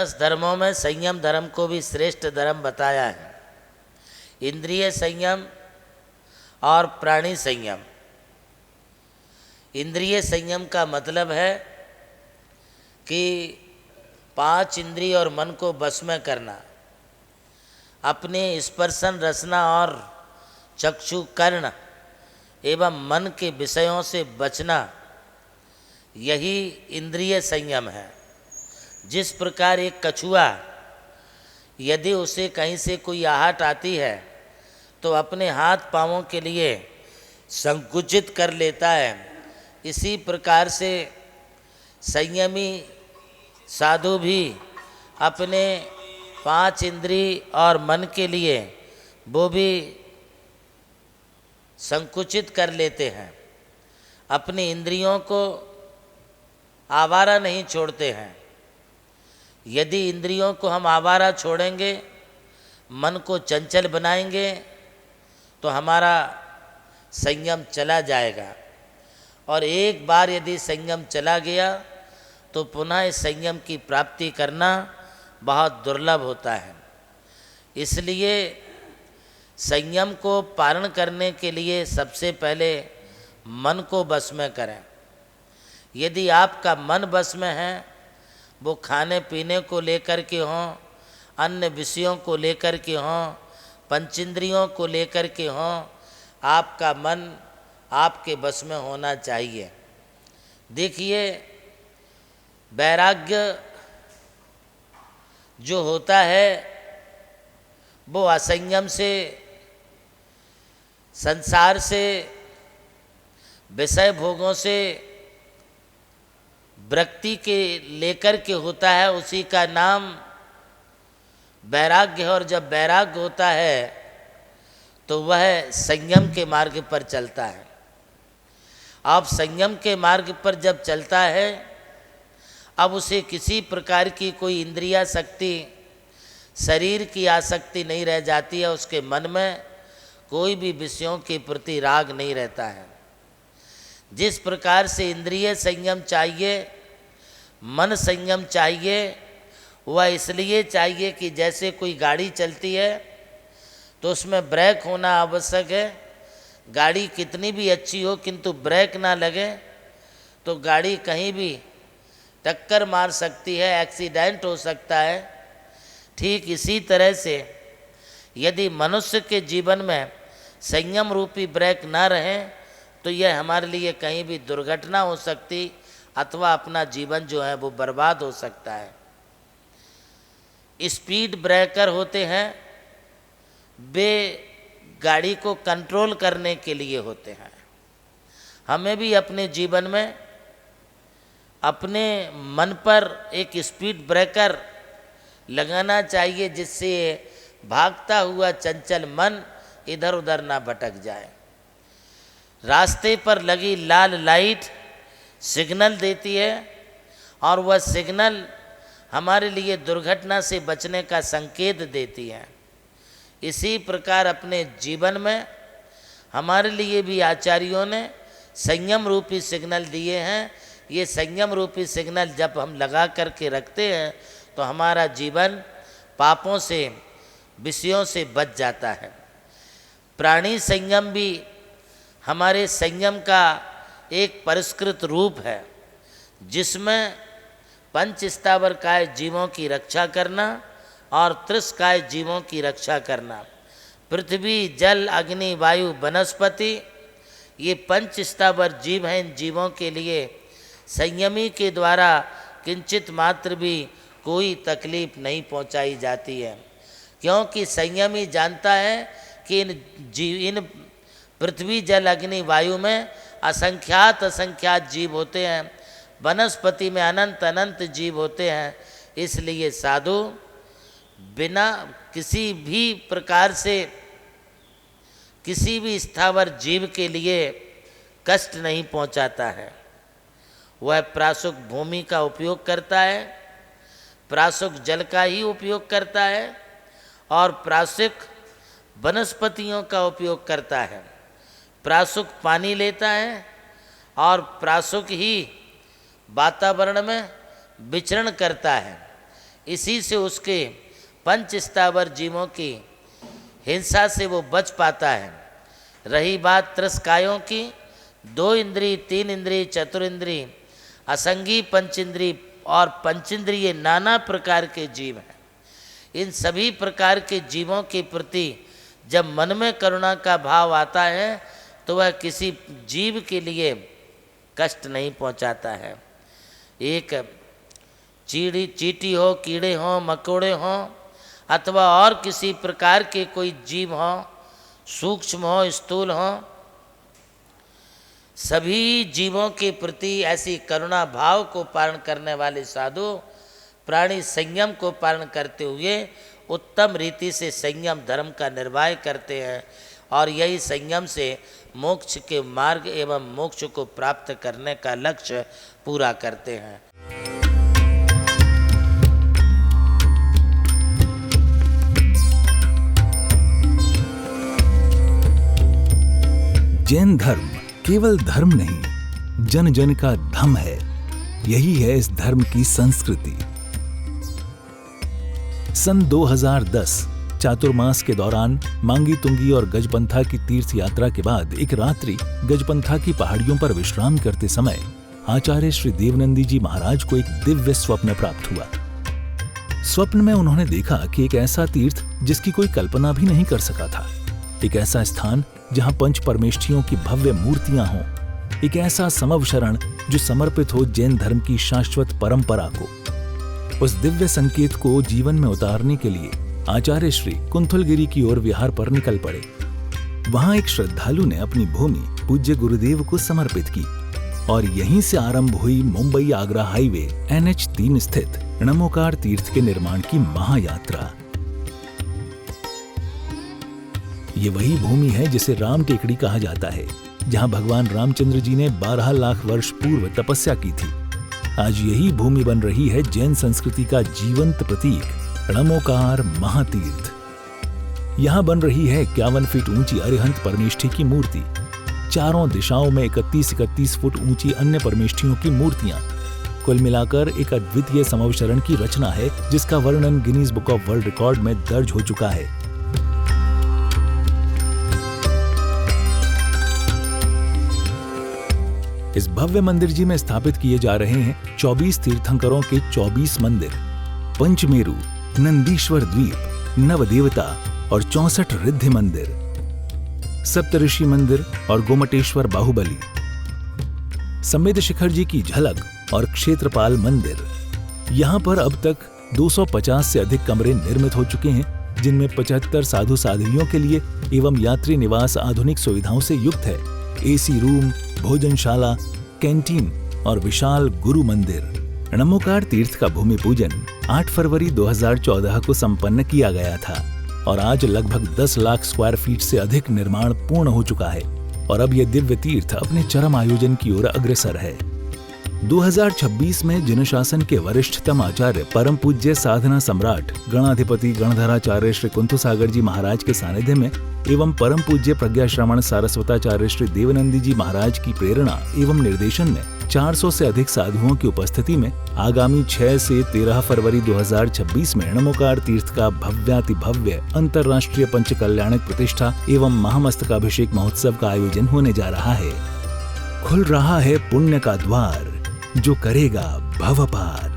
10 धर्मों में संयम धर्म को भी श्रेष्ठ धर्म बताया है। इंद्रिय संयम और प्राणी संयम। इंद्रिय संयम का मतलब है कि 5 इंद्रिय और मन को बस में करना, अपने स्पर्शन रसना और चक्षु कर्ण एवं मन के विषयों से बचना, यही इंद्रिय संयम है। जिस प्रकार एक कछुआ यदि उसे कहीं से कोई आहट आती है तो अपने हाथ पांवों के लिए संकुचित कर लेता है, इसी प्रकार से संयमी साधु भी अपने 5 इंद्रिय और मन के लिए वो भी संकुचित कर लेते हैं। अपनी इंद्रियों को आवारा नहीं छोड़ते हैं। यदि इंद्रियों को हम आवारा छोड़ेंगे, मन को चंचल बनाएंगे, तो हमारा संयम चला जाएगा। और एक बार यदि संयम चला गया तो पुनः इस संयम की प्राप्ति करना बहुत दुर्लभ होता है। इसलिए संयम को पालन करने के लिए सबसे पहले मन को बस में करें। यदि आपका मन बस में है, वो खाने पीने को लेकर के हों, अन्य विषयों को लेकर के हों, पंचेंद्रियों को लेकर के हों, आपका मन आपके बस में होना चाहिए। देखिए, वैराग्य जो होता है वो असंयम से, संसार से, विषय भोगों से वृत्ति के लेकर के होता है। उसी का नाम वैराग्य है। और जब वैराग्य होता है तो वह संयम के मार्ग पर चलता है। अब संयम के मार्ग पर जब चलता है, अब उसे किसी प्रकार की कोई इंद्रिया शक्ति, शरीर की आसक्ति नहीं रह जाती है। उसके मन में कोई भी विषयों के प्रति राग नहीं रहता है। जिस प्रकार से इंद्रिय संयम चाहिए, मन संयम चाहिए, वह इसलिए चाहिए कि जैसे कोई गाड़ी चलती है तो उसमें ब्रेक होना आवश्यक है। गाड़ी कितनी भी अच्छी हो किंतु ब्रेक ना लगे तो गाड़ी कहीं भी टक्कर मार सकती है, एक्सीडेंट हो सकता है। ठीक इसी तरह से यदि मनुष्य के जीवन में संयम रूपी ब्रेक ना रहे तो यह हमारे लिए कहीं भी दुर्घटना हो सकती अथवा अपना जीवन जो है वो बर्बाद हो सकता है। स्पीड ब्रेकर होते हैं, वे गाड़ी को कंट्रोल करने के लिए होते हैं। हमें भी अपने जीवन में अपने मन पर एक स्पीड ब्रेकर लगाना चाहिए, जिससे भागता हुआ चंचल मन इधर उधर ना भटक जाए। रास्ते पर लगी लाल लाइट सिग्नल देती है और वह सिग्नल हमारे लिए दुर्घटना से बचने का संकेत देती है। इसी प्रकार अपने जीवन में हमारे लिए भी आचार्यों ने संयम रूपी सिग्नल दिए हैं। ये संयम रूपी सिग्नल जब हम लगा करके रखते हैं तो हमारा जीवन पापों से, विषयों से बच जाता है। प्राणी संयम भी हमारे संयम का एक परिष्कृत रूप है, जिसमें पंच स्थावर काय जीवों की रक्षा करना और त्रिस्काय जीवों की रक्षा करना, पृथ्वी जल अग्नि वायु वनस्पति, ये पंच स्थावर जीव हैं। इन जीवों के लिए संयमी के द्वारा किंचित मात्र भी कोई तकलीफ नहीं पहुंचाई जाती है, क्योंकि संयमी जानता है कि इन पृथ्वी जल अग्नि वायु में असंख्यात जीव होते हैं, वनस्पति में अनंत अनंत जीव होते हैं। इसलिए साधु बिना किसी भी प्रकार से किसी भी स्थावर जीव के लिए कष्ट नहीं पहुंचाता है। वह प्रासुक भूमि का उपयोग करता है, प्रासुक जल का ही उपयोग करता है और प्रासुक वनस्पतियों का उपयोग करता है। प्रासुक पानी लेता है और प्रासुक ही वातावरण में विचरण करता है। इसी से उसके पंच स्थावर जीवों की हिंसा से वो बच पाता है। रही बात त्रस्कायों की, 2 इंद्रिय, 3 इंद्रिय, चतुरिंद्रिय, असंगी पंचेंद्रिय और पंचेंद्रिय नाना प्रकार के जीव हैं। इन सभी प्रकार के जीवों के प्रति जब मन में करुणा का भाव आता है तो वह किसी जीव के लिए कष्ट नहीं पहुंचाता है। एक चींटी हो, कीड़े हों, मकोड़े हों अथवा और किसी प्रकार के कोई जीव हों, सूक्ष्म हो, स्थूल हो, सभी जीवों के प्रति ऐसी करुणा भाव को पालन करने वाले साधु प्राणी संयम को पालन करते हुए उत्तम रीति से संयम धर्म का निर्वाह करते हैं और यही संयम से मोक्ष के मार्ग एवं मोक्ष को प्राप्त करने का लक्ष्य पूरा करते हैं। जैन धर्म केवल धर्म नहीं, जन जन का धम है। यही है इस धर्म की संस्कृति। सन 2010 चातुर्मास के दौरान मांगी तुंगी और गजपंथा की तीर्थ यात्रा के बाद एक रात्रि गजपंथा की पहाड़ियों पर विश्राम करते समय आचार्य श्री देवनंदी जी महाराज को एक दिव्य स्वप्न प्राप्त हुआ। स्वप्न में उन्होंने देखा कि एक ऐसा तीर्थ जिसकी कोई कल्पना भी नहीं कर सका था, एक ऐसा स्थान जहां पंच परमेष्ठियों की भव्य मूर्तियां हों, एक ऐसा समव शरण जो समर्पित हो जैन धर्म की शाश्वत परंपरा को। उस दिव्य संकेत को जीवन में उतारने के लिए आचार्य श्री कुंथलगिरी की ओर विहार पर निकल पड़े। वहां एक श्रद्धालु ने अपनी भूमि पूज्य गुरुदेव को समर्पित की और यहीं से आरंभ हुई मुंबई आगरा हाईवे NH3 स्थित णमोकार तीर्थ के निर्माण की महायात्रा। ये वही भूमि है जिसे राम टेकड़ी कहा जाता है, जहां भगवान रामचंद्र जी ने 12 लाख वर्ष पूर्व तपस्या की थी। आज यही भूमि बन रही है जैन संस्कृति का जीवंत प्रतीक णमोकार महातीर्थ। यहाँ बन रही है 51 फीट ऊंची अरिहंत परमेष्ठी की मूर्ति, चारों दिशाओं में 31-31 फुट ऊंची अन्य परमेष्ठियों की मूर्तियां। कुल मिलाकर एक अद्वितीय समवशरण की रचना है जिसका वर्णन Guinness book of world record में दर्ज हो चुका है। इस भव्य मंदिर जी में स्थापित किए जा रहे हैं 24 तीर्थंकरों के 24 मंदिर, पंचमेरु, नंदीश्वर द्वीप, नवदेवता और 64 रिद्धि मंदिर, सप्तऋषि मंदिर और गोमटेश्वर बाहुबली, संवेद शिखर जी की झलक और क्षेत्रपाल मंदिर। यहाँ पर अब तक 250 से अधिक कमरे निर्मित हो चुके हैं, जिनमें 75 साधु साध्वियों के लिए एवं यात्री निवास आधुनिक सुविधाओं से युक्त है। AC रूम, भोजनशाला, कैंटीन और विशाल गुरु मंदिर। णमोकार तीर्थ का भूमि पूजन 8 फरवरी 2014 को संपन्न किया गया था और आज लगभग 10 लाख स्क्वायर फीट से अधिक निर्माण पूर्ण हो चुका है और अब यह दिव्य तीर्थ अपने चरम आयोजन की ओर अग्रसर है। 2026 में जिन शासन के वरिष्ठतम आचार्य परम पूज्य साधना सम्राट गणाधिपति गणधराचार्य श्री कुंथु सागर जी महाराज के सानिध्य में एवं परम पूज्य प्रज्ञा श्रवण सारस्वताचार्य श्री देवनंदी जी महाराज की प्रेरणा एवं निर्देशन में 400 से अधिक साधुओं की उपस्थिति में आगामी 6 से 13 फरवरी 2026 में णमोकार तीर्थ का भव्याति भव्य अंतर्राष्ट्रीय पंच कल्याणक प्रतिष्ठा एवं महामस्तकाभिषेक महोत्सव का आयोजन होने जा रहा है। खुल रहा है पुण्य का द्वार, जो करेगा भव पार।